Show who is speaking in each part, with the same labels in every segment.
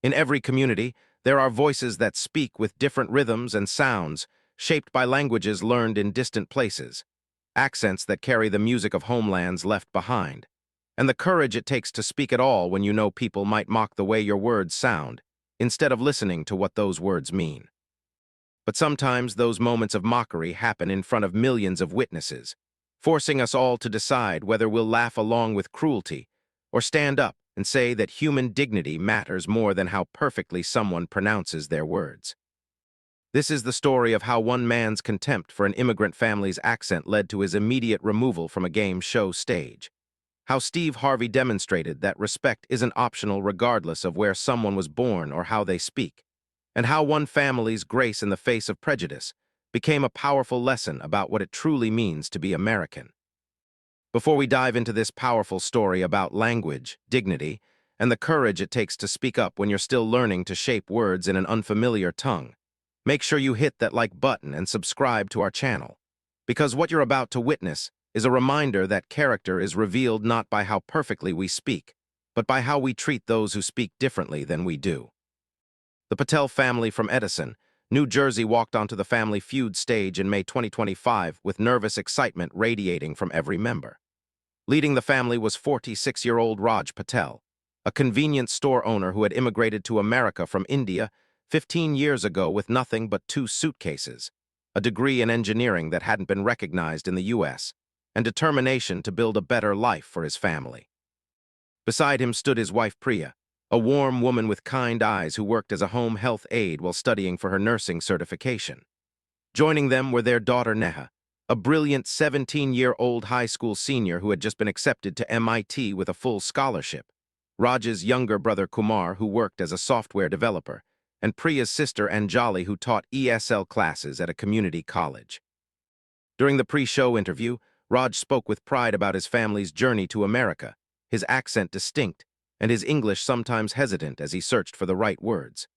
Speaker 1: In every community, there are voices that speak with different rhythms and sounds, shaped by languages learned in distant places, accents that carry the music of homelands left behind, and the courage it takes to speak at all when you know people might mock the way your words sound, instead of listening to what those words mean. But sometimes those moments of mockery happen in front of millions of witnesses, forcing us all to decide whether we'll laugh along with cruelty or stand up and say that human dignity matters more than how perfectly someone pronounces their words. This is the story of how one man's contempt for an immigrant family's accent led to his immediate removal from a game show stage. How Steve Harvey demonstrated that respect isn't optional regardless of where someone was born or how they speak. And how one family's grace in the face of prejudice became a powerful lesson about what it truly means to be American. Before we dive into this powerful story about language, dignity, and the courage it takes to speak up when you're still learning to shape words in an unfamiliar tongue, make sure you hit that like button and subscribe to our channel, because what you're about to witness is a reminder that character is revealed not by how perfectly we speak, but by how we treat those who speak differently than we do. The Patel family from Edison, New Jersey walked onto the Family Feud stage in May 2025 with nervous excitement radiating from every member. Leading the family was 46-year-old Raj Patel, a convenience store owner who had immigrated to America from India 15 years ago with nothing but 2 suitcases, a degree in engineering that hadn't been recognized in the U.S., and determination to build a better life for his family. Beside him stood his wife Priya, a warm woman with kind eyes who worked as a home health aide while studying for her nursing certification. Joining them were their daughter Neha, a brilliant 17-year-old high school senior who had just been accepted to MIT with a full scholarship, Raj's younger brother Kumar, who worked as a software developer, and Priya's sister Anjali, who taught ESL classes at a community college. During the pre-show interview, Raj spoke with pride about his family's journey to America, his accent distinct, and his English sometimes hesitant as he searched for the right words.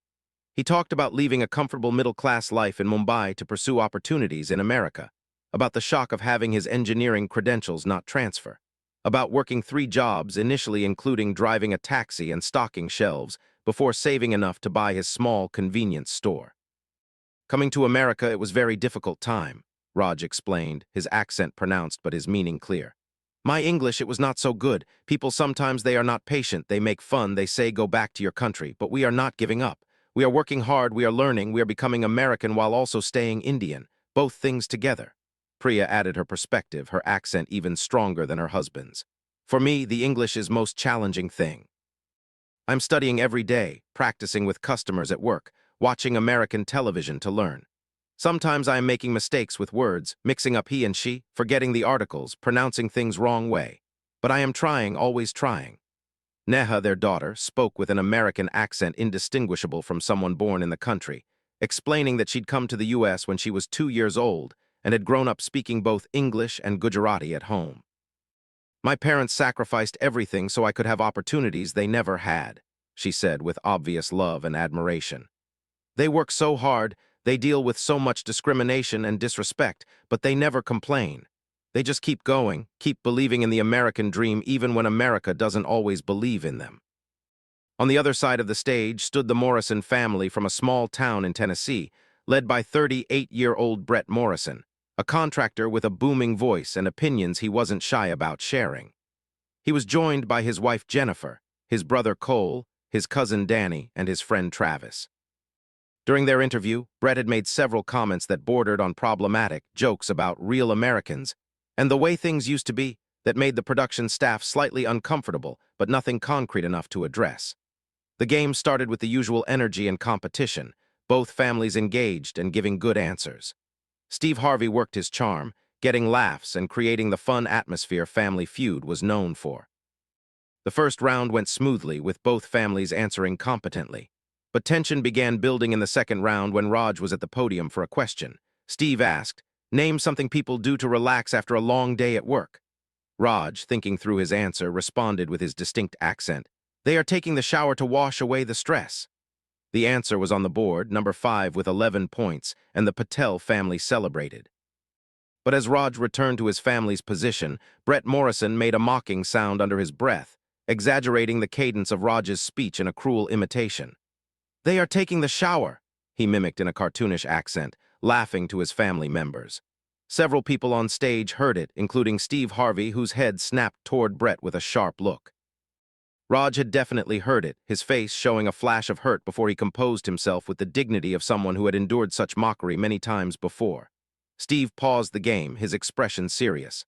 Speaker 1: He talked about leaving a comfortable middle-class life in Mumbai to pursue opportunities in America, about the shock of having his engineering credentials not transfer, about working 3 jobs, initially including driving a taxi and stocking shelves, before saving enough to buy his small convenience store. Coming to America, it was a very difficult time, Raj explained, his accent pronounced but his meaning clear. My English, it was not so good. People sometimes they are not patient, they make fun, they say go back to your country, but we are not giving up. We are working hard, we are learning, we are becoming American while also staying Indian, both things together. Priya added her perspective, her accent even stronger than her husband's. For me, the English is most challenging thing. I'm studying every day, practicing with customers at work, watching American television to learn. Sometimes I am making mistakes with words, mixing up he and she, forgetting the articles, pronouncing things wrong way. But I am trying, always trying. Neha, their daughter, spoke with an American accent indistinguishable from someone born in the country, explaining that she'd come to the U.S. when she was 2 years old and had grown up speaking both English and Gujarati at home. My parents sacrificed everything so I could have opportunities they never had, she said with obvious love and admiration. They work so hard, they deal with so much discrimination and disrespect, but they never complain. They just keep going, keep believing in the American dream even when America doesn't always believe in them. On the other side of the stage stood the Morrison family from a small town in Tennessee, led by 38-year-old Brett Morrison, a contractor with a booming voice and opinions he wasn't shy about sharing. He was joined by his wife Jennifer, his brother Cole, his cousin Danny, and his friend Travis. During their interview, Brett had made several comments that bordered on problematic jokes about real Americans and the way things used to be that made the production staff slightly uncomfortable, but nothing concrete enough to address. The game started with the usual energy and competition, both families engaged and giving good answers. Steve Harvey worked his charm, getting laughs and creating the fun atmosphere Family Feud was known for. The first round went smoothly, with both families answering competently. But tension began building in the second round when Raj was at the podium for a question. Steve asked, "Name something people do to relax after a long day at work." Raj, thinking through his answer, responded with his distinct accent, "They are taking the shower to wash away the stress." The answer was on the board, number 5 with 11 points, and the Patel family celebrated. But as Raj returned to his family's position, Brett Morrison made a mocking sound under his breath, exaggerating the cadence of Raj's speech in a cruel imitation. They are taking the shower, he mimicked in a cartoonish accent, laughing to his family members. Several people on stage heard it, including Steve Harvey, whose head snapped toward Brett with a sharp look. Raj had definitely heard it, his face showing a flash of hurt before he composed himself with the dignity of someone who had endured such mockery many times before. Steve paused the game, his expression serious.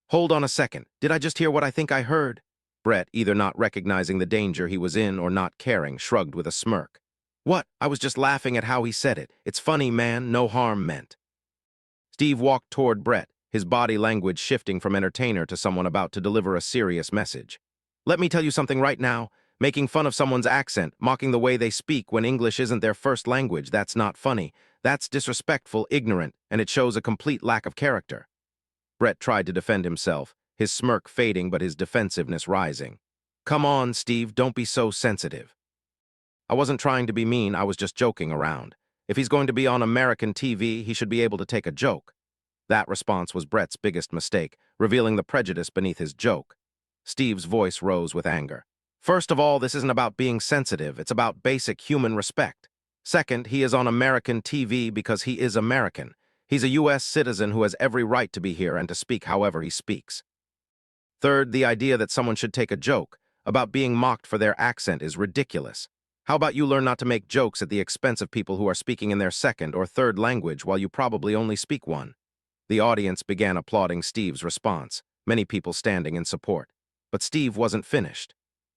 Speaker 1: Hold on a second, did I just hear what I think I heard? Brett, either not recognizing the danger he was in or not caring, shrugged with a smirk. What? I was just laughing at how he said it. It's funny, man, no harm meant. Steve walked toward Brett, his body language shifting from entertainer to someone about to deliver a serious message. Let me tell you something right now. Making fun of someone's accent, mocking the way they speak when English isn't their first language, that's not funny. That's disrespectful, ignorant, and it shows a complete lack of character. Brett tried to defend himself, his smirk fading but his defensiveness rising. Come on, Steve, don't be so sensitive. I wasn't trying to be mean, I was just joking around. If he's going to be on American TV, he should be able to take a joke. That response was Brett's biggest mistake, revealing the prejudice beneath his joke. Steve's voice rose with anger. First of all, this isn't about being sensitive, it's about basic human respect. Second, he is on American TV because he is American. He's a U.S. citizen who has every right to be here and to speak however he speaks. Third, the idea that someone should take a joke about being mocked for their accent is ridiculous. How about you learn not to make jokes at the expense of people who are speaking in their second or third language while you probably only speak one? The audience began applauding Steve's response, many people standing in support. But Steve wasn't finished.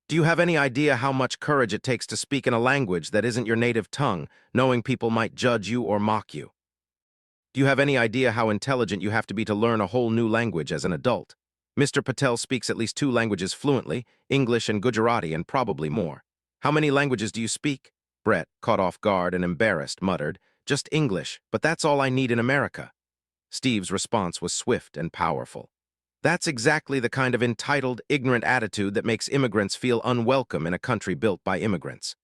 Speaker 1: Do you have any idea how much courage it takes to speak in a language that isn't your native tongue, knowing people might judge you or mock you? Do you have any idea how intelligent you have to be to learn a whole new language as an adult? Mr. Patel speaks at least 2 languages fluently, English and Gujarati, and probably more. How many languages do you speak? Brett, caught off guard and embarrassed, muttered, Just English, but that's all I need in America. Steve's response was swift and powerful. That's exactly the kind of entitled, ignorant attitude that makes immigrants feel unwelcome in a country built by immigrants.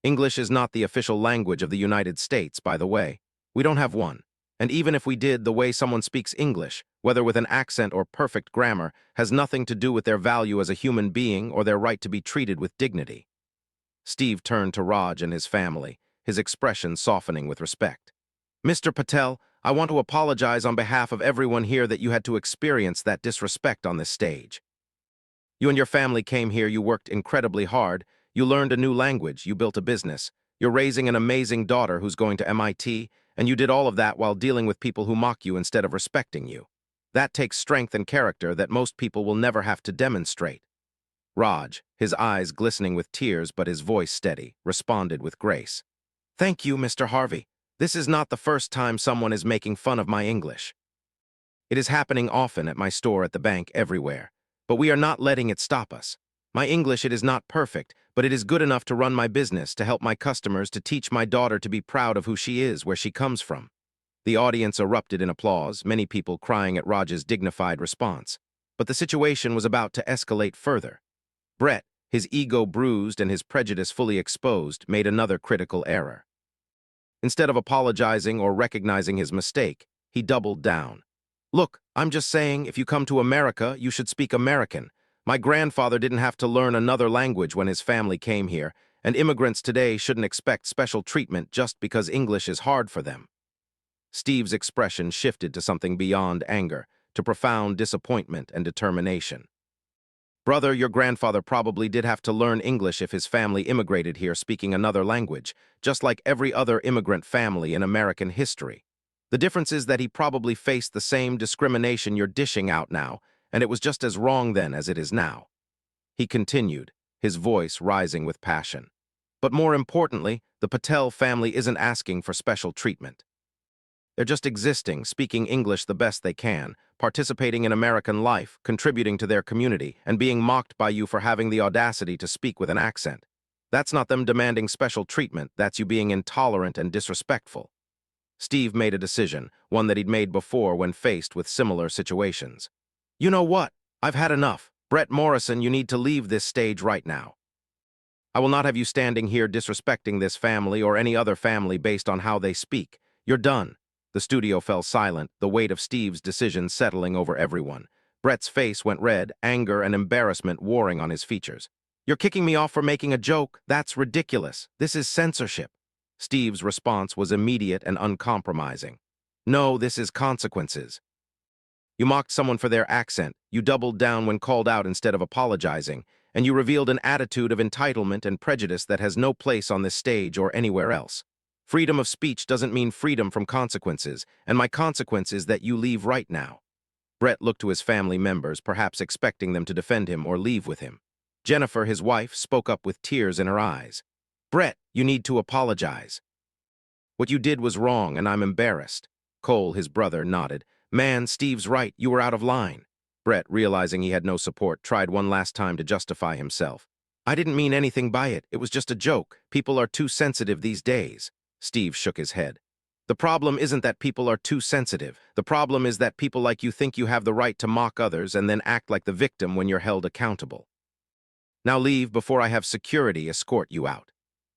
Speaker 1: English is not the official language of the United States, by the way. We don't have one. And even if we did, the way someone speaks English, whether with an accent or perfect grammar, has nothing to do with their value as a human being or their right to be treated with dignity. Steve turned to Raj and his family, his expression softening with respect. Mr. Patel, I want to apologize on behalf of everyone here that you had to experience that disrespect on this stage. You and your family came here, you worked incredibly hard, you learned a new language, you built a business, you're raising an amazing daughter who's going to MIT, and you did all of that while dealing with people who mock you instead of respecting you. That takes strength and character that most people will never have to demonstrate. Raj, his eyes glistening with tears but his voice steady, responded with grace. Thank you, Mr. Harvey. This is not the first time someone is making fun of my English. It is happening often at my store, at the bank, everywhere. But we are not letting it stop us. My English, it is not perfect, but it is good enough to run my business, to help my customers, to teach my daughter to be proud of who she is, where she comes from. The audience erupted in applause, many people crying at Raj's dignified response. But the situation was about to escalate further. Brett, his ego bruised and his prejudice fully exposed, made another critical error. Instead of apologizing or recognizing his mistake, he doubled down. Look, I'm just saying, if you come to America, you should speak American. My grandfather didn't have to learn another language when his family came here, and immigrants today shouldn't expect special treatment just because English is hard for them. Steve's expression shifted to something beyond anger, to profound disappointment and determination. Brother, your grandfather probably did have to learn English if his family immigrated here speaking another language, just like every other immigrant family in American history. The difference is that he probably faced the same discrimination you're dishing out now, and it was just as wrong then as it is now. He continued, his voice rising with passion. But more importantly, the Patel family isn't asking for special treatment. They're just existing, speaking English the best they can, participating in American life, contributing to their community, and being mocked by you for having the audacity to speak with an accent. That's not them demanding special treatment, that's you being intolerant and disrespectful. Steve made a decision, one that he'd made before when faced with similar situations. You know what? I've had enough. Brett Morrison, you need to leave this stage right now. I will not have you standing here disrespecting this family or any other family based on how they speak. You're done. The studio fell silent, the weight of Steve's decision settling over everyone. Brett's face went red, anger and embarrassment warring on his features. You're kicking me off for making a joke? That's ridiculous. This is censorship. Steve's response was immediate and uncompromising. No, this is consequences. You mocked someone for their accent, you doubled down when called out instead of apologizing, and you revealed an attitude of entitlement and prejudice that has no place on this stage or anywhere else. Freedom of speech doesn't mean freedom from consequences, and my consequence is that you leave right now. Brett looked to his family members, perhaps expecting them to defend him or leave with him. Jennifer, his wife, spoke up with tears in her eyes. Brett, you need to apologize. What you did was wrong, and I'm embarrassed. Cole, his brother, nodded. Man, Steve's right, you were out of line. Brett, realizing he had no support, tried one last time to justify himself. I didn't mean anything by it. It was just a joke. People are too sensitive these days. Steve shook his head. The problem isn't that people are too sensitive. The problem is that people like you think you have the right to mock others and then act like the victim when you're held accountable. Now leave before I have security escort you out.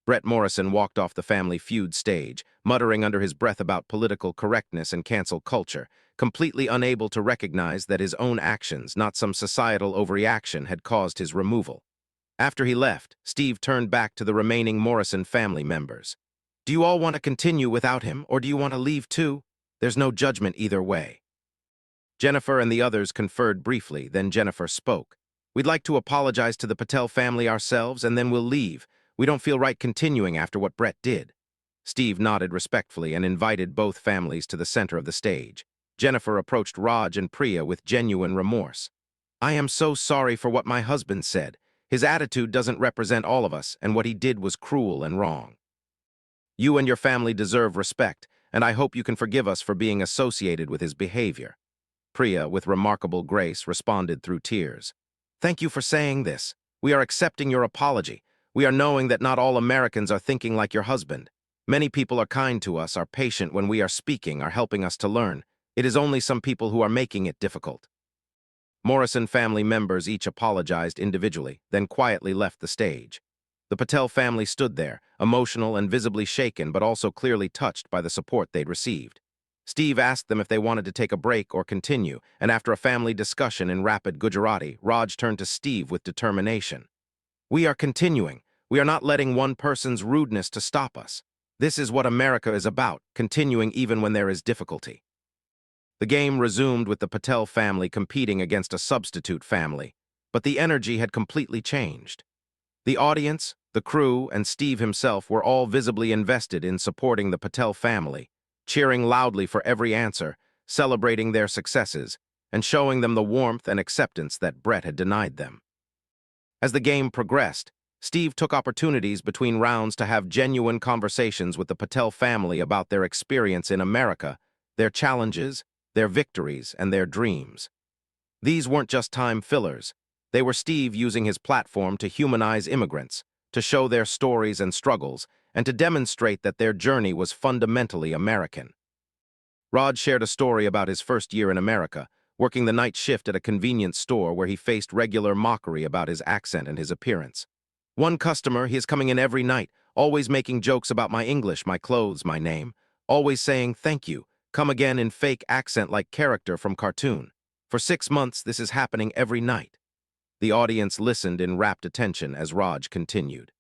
Speaker 1: Brett Morrison walked off the Family Feud stage, muttering under his breath about political correctness and cancel culture, completely unable to recognize that his own actions, not some societal overreaction, had caused his removal. After he left, Steve turned back to the remaining Morrison family members. Do you all want to continue without him, or do you want to leave too? There's no judgment either way. Jennifer and the others conferred briefly, then Jennifer spoke. We'd like to apologize to the Patel family ourselves, and then we'll leave. We don't feel right continuing after what Brett did. Steve nodded respectfully and invited both families to the center of the stage. Jennifer approached Raj and Priya with genuine remorse. I am so sorry for what my husband said. His attitude doesn't represent all of us, and what he did was cruel and wrong. You and your family deserve respect, and I hope you can forgive us for being associated with his behavior. Priya, with remarkable grace, responded through tears. Thank you for saying this. We are accepting your apology. We are knowing that not all Americans are thinking like your husband. Many people are kind to us, are patient when we are speaking, are helping us to learn. It is only some people who are making it difficult. Morrison family members each apologized individually, then quietly left the stage. The Patel family stood there, emotional and visibly shaken, but also clearly touched by the support they'd received. Steve asked them if they wanted to take a break or continue, and after a family discussion in rapid Gujarati, Raj turned to Steve with determination. We are continuing. We are not letting one person's rudeness to stop us. This is what America is about, continuing even when there is difficulty. The game resumed with the Patel family competing against a substitute family, but the energy had completely changed. The audience, the crew, and Steve himself were all visibly invested in supporting the Patel family, cheering loudly for every answer, celebrating their successes, and showing them the warmth and acceptance that Brett had denied them. As the game progressed, Steve took opportunities between rounds to have genuine conversations with the Patel family about their experience in America, their challenges, their victories, and their dreams. These weren't just time fillers. They were Steve using his platform to humanize immigrants, to show their stories and struggles, and to demonstrate that their journey was fundamentally American. Raj shared a story about his first year in America, working the night shift at a convenience store where he faced regular mockery about his accent and his appearance. One customer, he is coming in every night, always making jokes about my English, my clothes, my name, always saying thank you, come again in fake accent like character from cartoon. For 6 months, this is happening every night. The audience listened in rapt attention as Raj continued.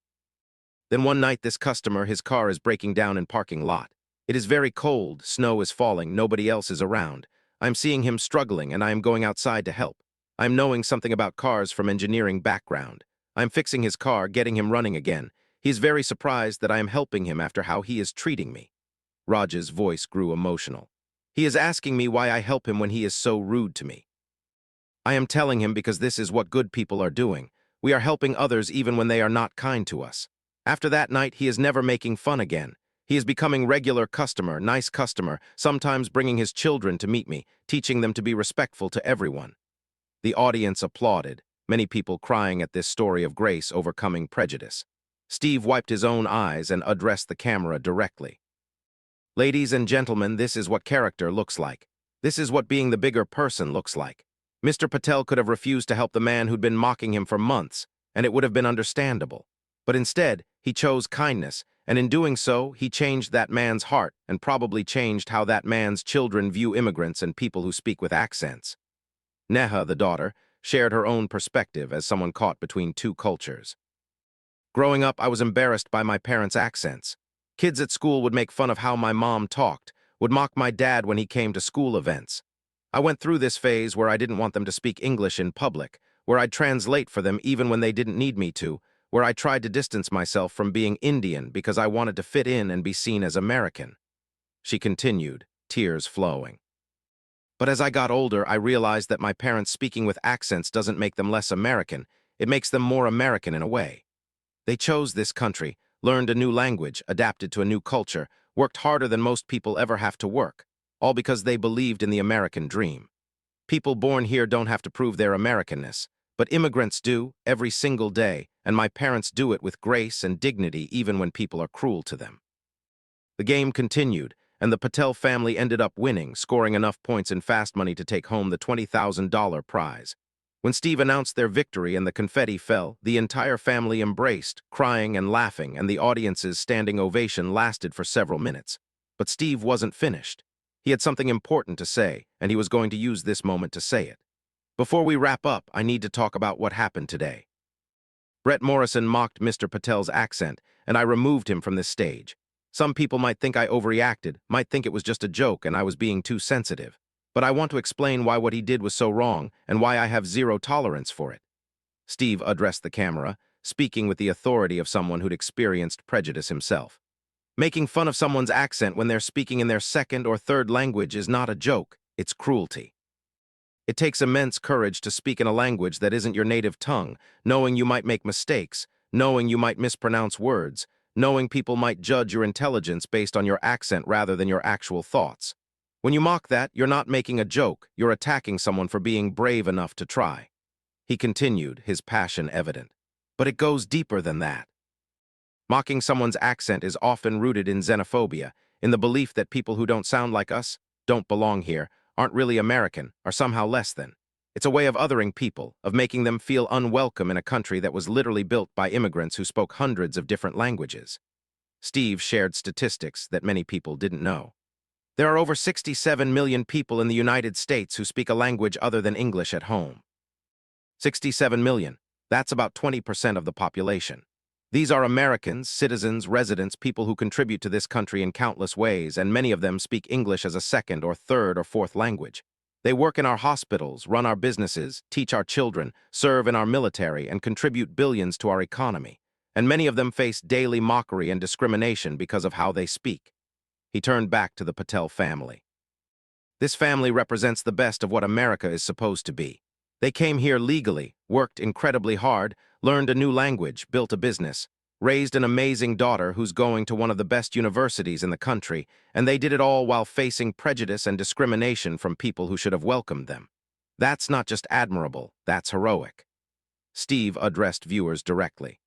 Speaker 1: Then one night, this customer, his car is breaking down in parking lot. It is very cold, snow is falling, nobody else is around. I'm seeing him struggling and I am going outside to help. I'm knowing something about cars from engineering background. I'm fixing his car, getting him running again. He's very surprised that I am helping him after how he is treating me. Raj's voice grew emotional. He is asking me why I help him when he is so rude to me. I am telling him because this is what good people are doing. We are helping others even when they are not kind to us. After that night, he is never making fun again. He is becoming regular customer, nice customer, sometimes bringing his children to meet me, teaching them to be respectful to everyone. The audience applauded, many people crying at this story of grace overcoming prejudice. Steve wiped his own eyes and addressed the camera directly. Ladies and gentlemen, this is what character looks like. This is what being the bigger person looks like. Mr. Patel could have refused to help the man who'd been mocking him for months, and it would have been understandable. But instead, he chose kindness, and in doing so, he changed that man's heart and probably changed how that man's children view immigrants and people who speak with accents. Neha, the daughter, shared her own perspective as someone caught between two cultures. Growing up, I was embarrassed by my parents' accents. Kids at school would make fun of how my mom talked, would mock my dad when he came to school events. I went through this phase where I didn't want them to speak English in public, where I'd translate for them even when they didn't need me to, where I tried to distance myself from being Indian because I wanted to fit in and be seen as American. She continued, tears flowing. But as I got older, I realized that my parents speaking with accents doesn't make them less American, it makes them more American in a way. They chose this country, learned a new language, adapted to a new culture, worked harder than most people ever have to work, all because they believed in the American dream. People born here don't have to prove their Americanness, but immigrants do, every single day, and my parents do it with grace and dignity even when people are cruel to them. The game continued, and the Patel family ended up winning, scoring enough points in fast money to take home the $20,000 prize. When Steve announced their victory and the confetti fell, the entire family embraced, crying and laughing, and the audience's standing ovation lasted for several minutes. But Steve wasn't finished. He had something important to say, and he was going to use this moment to say it. Before we wrap up, I need to talk about what happened today. Brett Morrison mocked Mr. Patel's accent, and I removed him from this stage. Some people might think I overreacted, might think it was just a joke and I was being too sensitive. But I want to explain why what he did was so wrong and why I have zero tolerance for it. Steve addressed the camera, speaking with the authority of someone who'd experienced prejudice himself. Making fun of someone's accent when they're speaking in their second or third language is not a joke, it's cruelty. It takes immense courage to speak in a language that isn't your native tongue, knowing you might make mistakes, knowing you might mispronounce words, knowing people might judge your intelligence based on your accent rather than your actual thoughts. When you mock that, you're not making a joke, you're attacking someone for being brave enough to try. He continued, his passion evident. But it goes deeper than that. Mocking someone's accent is often rooted in xenophobia, in the belief that people who don't sound like us, don't belong here, aren't really American, are somehow less than. It's a way of othering people, of making them feel unwelcome in a country that was literally built by immigrants who spoke hundreds of different languages. Steve shared statistics that many people didn't know. There are over 67 million people in the United States who speak a language other than English at home. 67 million. That's about 20% of the population. These are Americans, citizens, residents, people who contribute to this country in countless ways, and many of them speak English as a second or third or fourth language. They work in our hospitals, run our businesses, teach our children, serve in our military, and contribute billions to our economy. And many of them face daily mockery and discrimination because of how they speak. He turned back to the Patel family. This family represents the best of what America is supposed to be. They came here legally, worked incredibly hard, learned a new language, built a business, raised an amazing daughter who's going to one of the best universities in the country, and they did it all while facing prejudice and discrimination from people who should have welcomed them. That's not just admirable, that's heroic. Steve addressed viewers directly.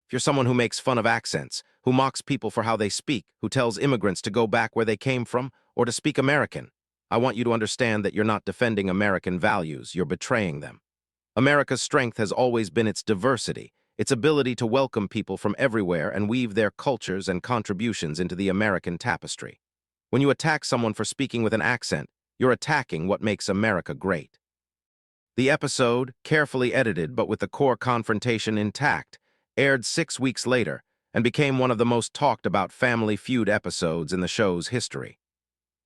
Speaker 1: If you're someone who makes fun of accents, who mocks people for how they speak, who tells immigrants to go back where they came from, or to speak American, I want you to understand that you're not defending American values, you're betraying them. America's strength has always been its diversity, its ability to welcome people from everywhere and weave their cultures and contributions into the American tapestry. When you attack someone for speaking with an accent, you're attacking what makes America great. The episode, carefully edited but with the core confrontation intact, aired 6 weeks later and became one of the most talked about Family Feud episodes in the show's history.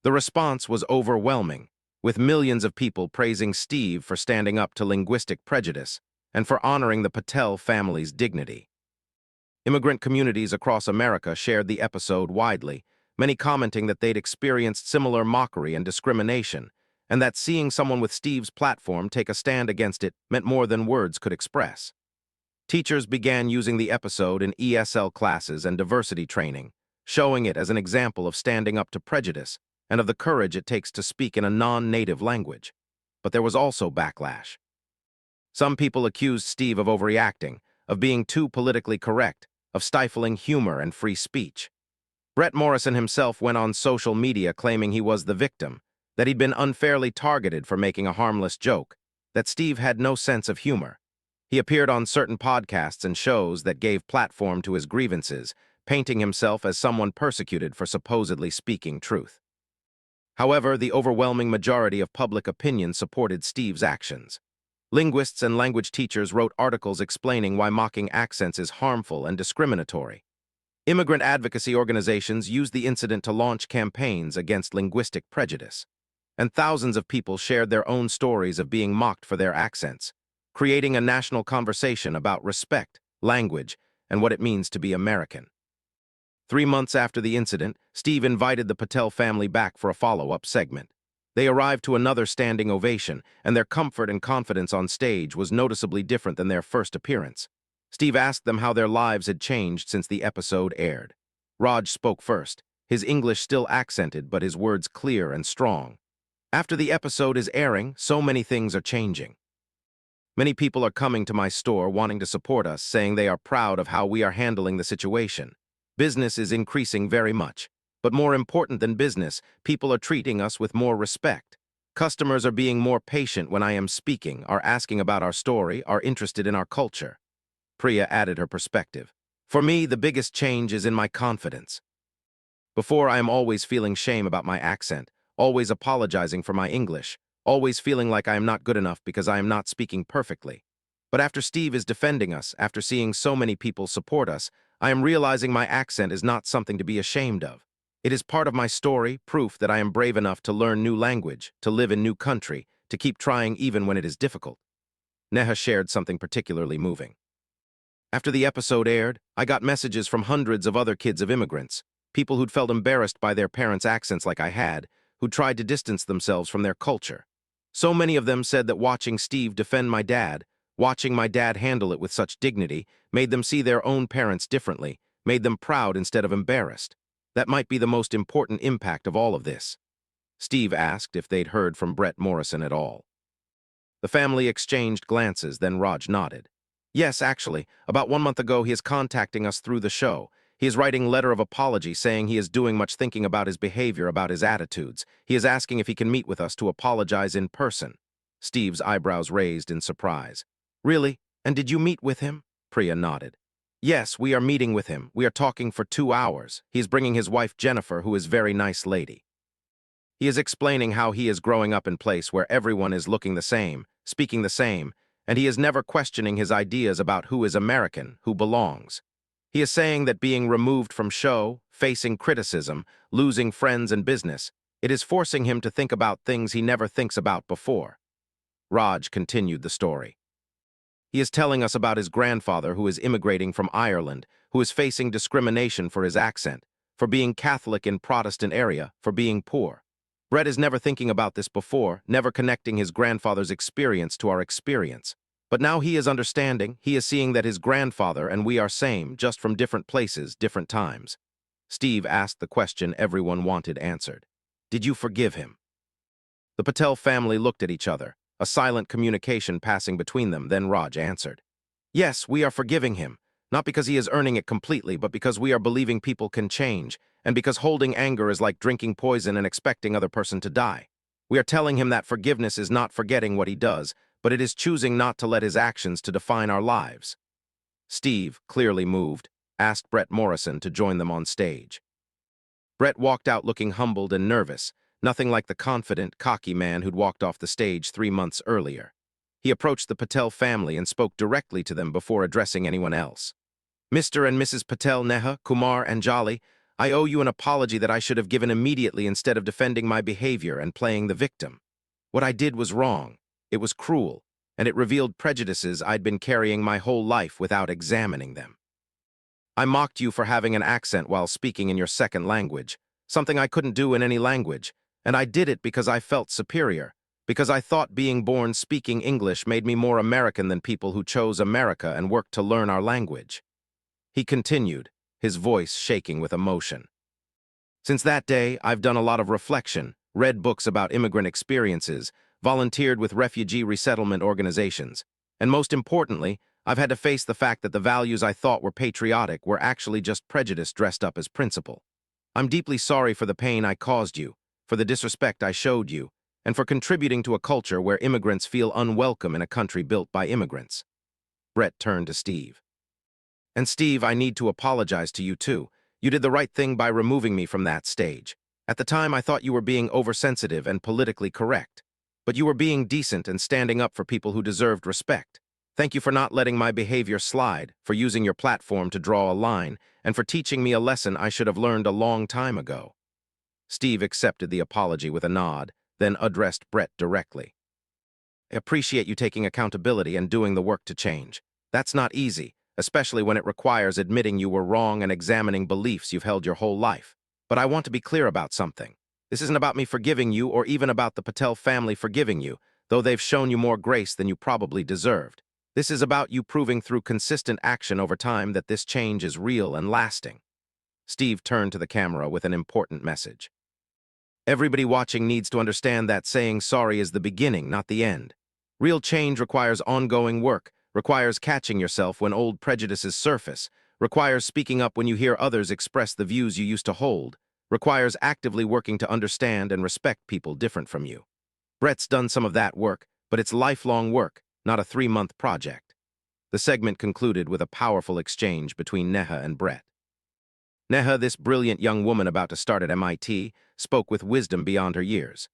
Speaker 1: The response was overwhelming, with millions of people praising Steve for standing up to linguistic prejudice and for honoring the Patel family's dignity. Immigrant communities across America shared the episode widely, many commenting that they'd experienced similar mockery and discrimination, and that seeing someone with Steve's platform take a stand against it meant more than words could express. Teachers began using the episode in ESL classes and diversity training, showing it as an example of standing up to prejudice and of the courage it takes to speak in a non-native language. But there was also backlash. Some people accused Steve of overreacting, of being too politically correct, of stifling humor and free speech. Brett Morrison himself went on social media claiming he was the victim, that he'd been unfairly targeted for making a harmless joke, that Steve had no sense of humor. He appeared on certain podcasts and shows that gave platform to his grievances, painting himself as someone persecuted for supposedly speaking truth. However, the overwhelming majority of public opinion supported Steve's actions. Linguists and language teachers wrote articles explaining why mocking accents is harmful and discriminatory. Immigrant advocacy organizations used the incident to launch campaigns against linguistic prejudice. And thousands of people shared their own stories of being mocked for their accents, creating a national conversation about respect, language, and what it means to be American. 3 months after the incident, Steve invited the Patel family back for a follow-up segment. They arrived to another standing ovation, and their comfort and confidence on stage was noticeably different than their first appearance. Steve asked them how their lives had changed since the episode aired. Raj spoke first, his English still accented but his words clear and strong. After the episode is airing, so many things are changing. Many people are coming to my store wanting to support us, saying they are proud of how we are handling the situation. Business is increasing very much. But more important than business, people are treating us with more respect. Customers are being more patient when I am speaking, are asking about our story, are interested in our culture. Priya added her perspective. For me, the biggest change is in my confidence. Before, I am always feeling shame about my accent, always apologizing for my English, always feeling like I am not good enough because I am not speaking perfectly. But after Steve is defending us, after seeing so many people support us, I am realizing my accent is not something to be ashamed of. It is part of my story, proof that I am brave enough to learn new language, to live in new country, to keep trying even when it is difficult. Neha shared something particularly moving. After the episode aired, I got messages from hundreds of other kids of immigrants, people who'd felt embarrassed by their parents' accents like I had, who tried to distance themselves from their culture. So many of them said that watching Steve defend my dad, watching my dad handle it with such dignity, made them see their own parents differently, made them proud instead of embarrassed. That might be the most important impact of all of this. Steve asked if they'd heard from Brett Morrison at all. The family exchanged glances, then Raj nodded. Yes, actually, about 1 month ago he is contacting us through the show. He is writing a letter of apology saying he is doing much thinking about his behavior, about his attitudes. He is asking if he can meet with us to apologize in person. Steve's eyebrows raised in surprise. Really? And did you meet with him? Priya nodded. Yes, we are meeting with him. We are talking for 2 hours. He's bringing his wife Jennifer, who is a very nice lady. He is explaining how he is growing up in a place where everyone is looking the same, speaking the same, and he is never questioning his ideas about who is American, who belongs. He is saying that being removed from show, facing criticism, losing friends and business, it is forcing him to think about things he never thinks about before. Raj continued the story. He is telling us about his grandfather who is immigrating from Ireland, who is facing discrimination for his accent, for being Catholic in Protestant area, for being poor. Brett is never thinking about this before, never connecting his grandfather's experience to our experience. But now he is understanding, he is seeing that his grandfather and we are same, just from different places, different times. Steve asked the question everyone wanted answered. Did you forgive him? The Patel family looked at each other, a silent communication passing between them, then Raj answered. Yes, we are forgiving him, not because he is earning it completely, but because we are believing people can change, and because holding anger is like drinking poison and expecting other person to die. We are telling him that forgiveness is not forgetting what he does, but it is choosing not to let his actions to define our lives. Steve, clearly moved, asked Brett Morrison to join them on stage. Brett walked out looking humbled and nervous, nothing like the confident, cocky man who'd walked off the stage 3 months earlier. He approached the Patel family and spoke directly to them before addressing anyone else. Mr. and Mrs. Patel, Neha, Kumar, and Jolly, I owe you an apology that I should have given immediately instead of defending my behavior and playing the victim. What I did was wrong. It was cruel, and it revealed prejudices I'd been carrying my whole life without examining them. I mocked you for having an accent while speaking in your second language, something I couldn't do in any language, and I did it because I felt superior, because I thought being born speaking English made me more American than people who chose America and worked to learn our language. He continued, his voice shaking with emotion. Since that day, I've done a lot of reflection, read books about immigrant experiences, volunteered with refugee resettlement organizations, and most importantly, I've had to face the fact that the values I thought were patriotic were actually just prejudice dressed up as principle. I'm deeply sorry for the pain I caused you, for the disrespect I showed you, and for contributing to a culture where immigrants feel unwelcome in a country built by immigrants. Brett turned to Steve. And Steve, I need to apologize to you too. You did the right thing by removing me from that stage. At the time, I thought you were being oversensitive and politically correct. but you were being decent and standing up for people who deserved respect. Thank you for not letting my behavior slide, for using your platform to draw a line, and for teaching me a lesson I should have learned a long time ago." Steve accepted the apology with a nod, then addressed Brett directly. "I appreciate you taking accountability and doing the work to change. That's not easy, especially when it requires admitting you were wrong and examining beliefs you've held your whole life. But I want to be clear about something. This isn't about me forgiving you or even about the Patel family forgiving you, though they've shown you more grace than you probably deserved. This is about you proving through consistent action over time that this change is real and lasting." Steve turned to the camera with an important message. "Everybody watching needs to understand that saying sorry is the beginning, not the end. Real change requires ongoing work, requires catching yourself when old prejudices surface, requires speaking up when you hear others express the views you used to hold, requires actively working to understand and respect people different from you. Brett's done some of that work, but it's lifelong work, not a 3-month project." The segment concluded with a powerful exchange between Neha and Brett. Neha, this brilliant young woman about to start at MIT, spoke with wisdom beyond her years.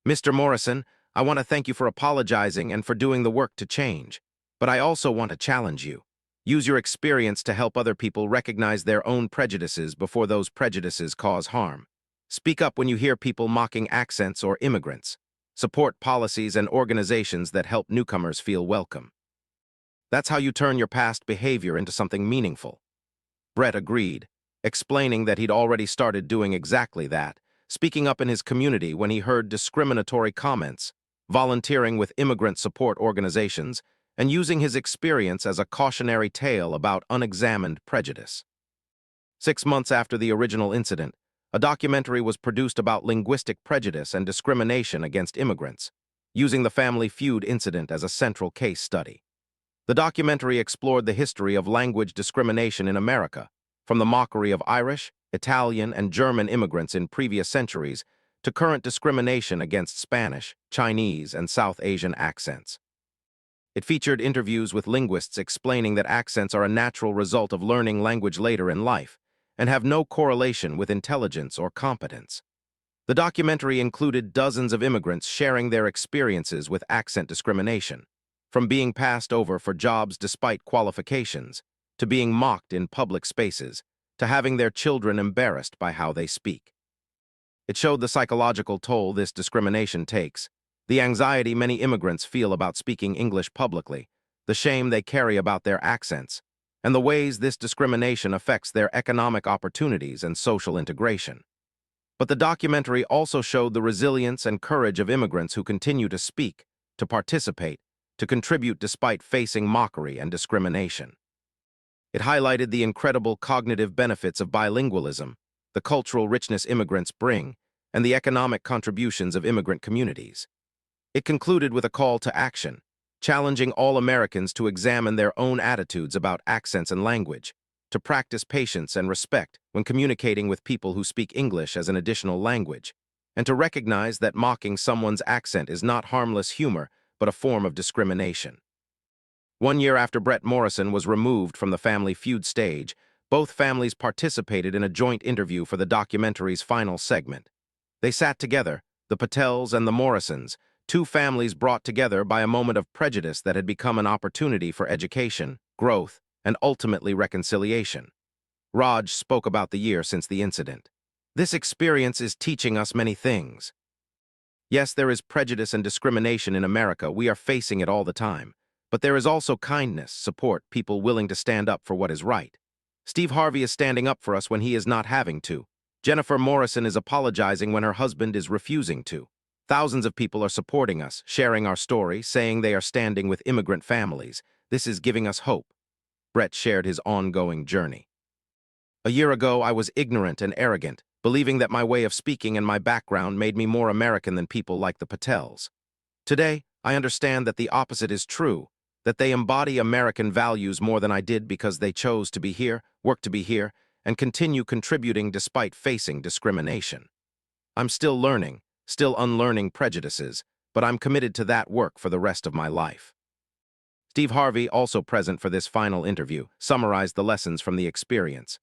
Speaker 1: "Mr. Morrison, I want to thank you for apologizing and for doing the work to change. But I also want to challenge you. Use your experience to help other people recognize their own prejudices before those prejudices cause harm. Speak up when you hear people mocking accents or immigrants. Support policies and organizations that help newcomers feel welcome. That's how you turn your past behavior into something meaningful." Brett agreed, explaining that he'd already started doing exactly that, speaking up in his community when he heard discriminatory comments, volunteering with immigrant support organizations, and using his experience as a cautionary tale about unexamined prejudice. 6 months after the original incident, a documentary was produced about linguistic prejudice and discrimination against immigrants, using the Family Feud incident as a central case study. The documentary explored the history of language discrimination in America, from the mockery of Irish, Italian, and German immigrants in previous centuries to current discrimination against Spanish, Chinese, and South Asian accents. It featured interviews with linguists explaining that accents are a natural result of learning language later in life and have no correlation with intelligence or competence. The documentary included dozens of immigrants sharing their experiences with accent discrimination, from being passed over for jobs despite qualifications, to being mocked in public spaces, to having their children embarrassed by how they speak. It showed the psychological toll this discrimination takes, the anxiety many immigrants feel about speaking English publicly, the shame they carry about their accents, and the ways this discrimination affects their economic opportunities and social integration. But the documentary also showed the resilience and courage of immigrants who continue to speak, to participate, to contribute despite facing mockery and discrimination. It highlighted the incredible cognitive benefits of bilingualism, the cultural richness immigrants bring, and the economic contributions of immigrant communities. It concluded with a call to action, challenging all Americans to examine their own attitudes about accents and language, to practice patience and respect when communicating with people who speak English as an additional language, and to recognize that mocking someone's accent is not harmless humor, but a form of discrimination. 1 year after Brett Morrison was removed from the Family Feud stage, both families participated in a joint interview for the documentary's final segment. They sat together, the Patels and the Morrisons, two families brought together by a moment of prejudice that had become an opportunity for education, growth, and ultimately reconciliation. Raj spoke about the year since the incident. "This experience is teaching us many things. Yes, there is prejudice and discrimination in America. We are facing it all the time. But there is also kindness, support, people willing to stand up for what is right. Steve Harvey is standing up for us when he is not having to. Jennifer Morrison is apologizing when her husband is refusing to. Thousands of people are supporting us, sharing our story, saying they are standing with immigrant families. This is giving us hope." Brett shared his ongoing journey. "A year ago, I was ignorant and arrogant, believing that my way of speaking and my background made me more American than people like the Patels. Today, I understand that the opposite is true, that they embody American values more than I did because they chose to be here, work to be here, and continue contributing despite facing discrimination. I'm still learning, still unlearning prejudices, but I'm committed to that work for the rest of my life." Steve Harvey, also present for this final interview, summarized the lessons from the experience.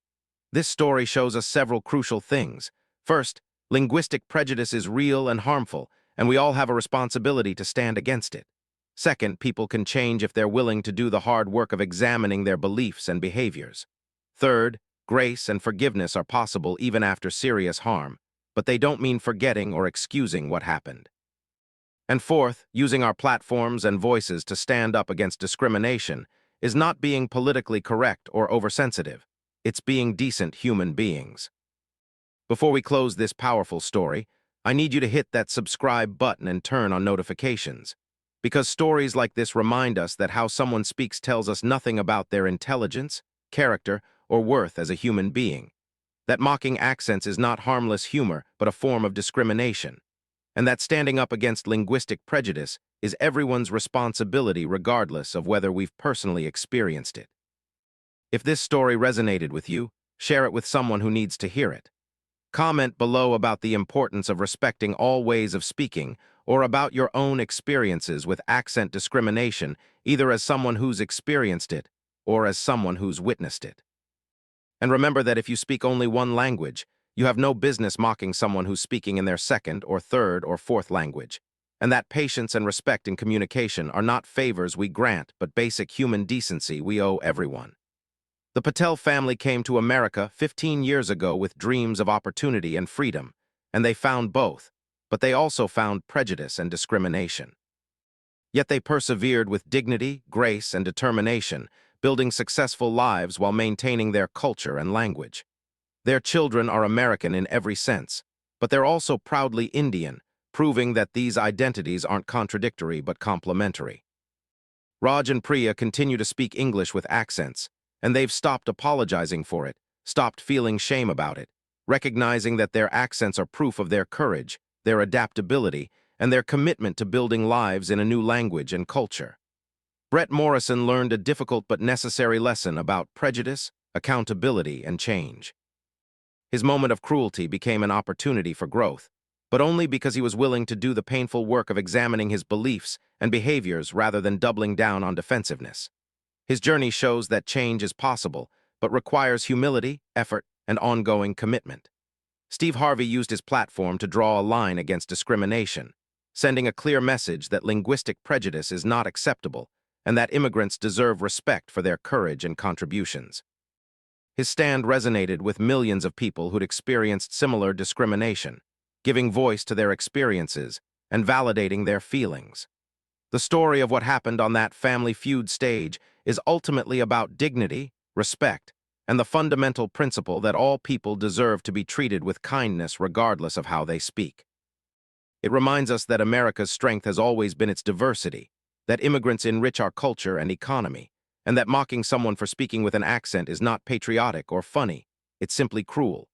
Speaker 1: "This story shows us several crucial things. First, linguistic prejudice is real and harmful, and we all have a responsibility to stand against it. Second, people can change if they're willing to do the hard work of examining their beliefs and behaviors. Third, grace and forgiveness are possible even after serious harm, but they don't mean forgetting or excusing what happened. And fourth, using our platforms and voices to stand up against discrimination is not being politically correct or oversensitive. It's being decent human beings. Before we close this powerful story, I need you to hit that subscribe button and turn on notifications. Because stories like this remind us that how someone speaks tells us nothing about their intelligence, character, or worth as a human being. That mocking accents is not harmless humor, but a form of discrimination. And that standing up against linguistic prejudice is everyone's responsibility regardless of whether we've personally experienced it. If this story resonated with you, share it with someone who needs to hear it. Comment below about the importance of respecting all ways of speaking or about your own experiences with accent discrimination, either as someone who's experienced it or as someone who's witnessed it. And remember that if you speak only one language, you have no business mocking someone who's speaking in their second or third or fourth language, and that patience and respect in communication are not favors we grant but basic human decency we owe everyone. The Patel family came to America 15 years ago with dreams of opportunity and freedom, and they found both, but they also found prejudice and discrimination. Yet they persevered with dignity, grace, and determination, building successful lives while maintaining their culture and language. Their children are American in every sense, but they're also proudly Indian, proving that these identities aren't contradictory but complementary. Raj and Priya continue to speak English with accents, and they've stopped apologizing for it, stopped feeling shame about it, recognizing that their accents are proof of their courage, their adaptability, and their commitment to building lives in a new language and culture. Brett Morrison learned a difficult but necessary lesson about prejudice, accountability, and change. His moment of cruelty became an opportunity for growth, but only because he was willing to do the painful work of examining his beliefs and behaviors rather than doubling down on defensiveness. His journey shows that change is possible, but requires humility, effort, and ongoing commitment. Steve Harvey used his platform to draw a line against discrimination, sending a clear message that linguistic prejudice is not acceptable and that immigrants deserve respect for their courage and contributions. His stand resonated with millions of people who'd experienced similar discrimination, giving voice to their experiences and validating their feelings. The story of what happened on that Family Feud stage is ultimately about dignity, respect, and the fundamental principle that all people deserve to be treated with kindness regardless of how they speak. It reminds us that America's strength has always been its diversity, that immigrants enrich our culture and economy, and that mocking someone for speaking with an accent is not patriotic or funny, it's simply cruel.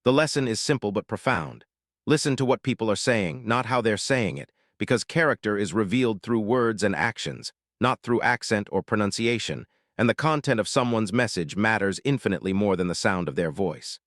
Speaker 1: The lesson is simple but profound. Listen to what people are saying, not how they're saying it, because character is revealed through words and actions, not through accent or pronunciation, and the content of someone's message matters infinitely more than the sound of their voice.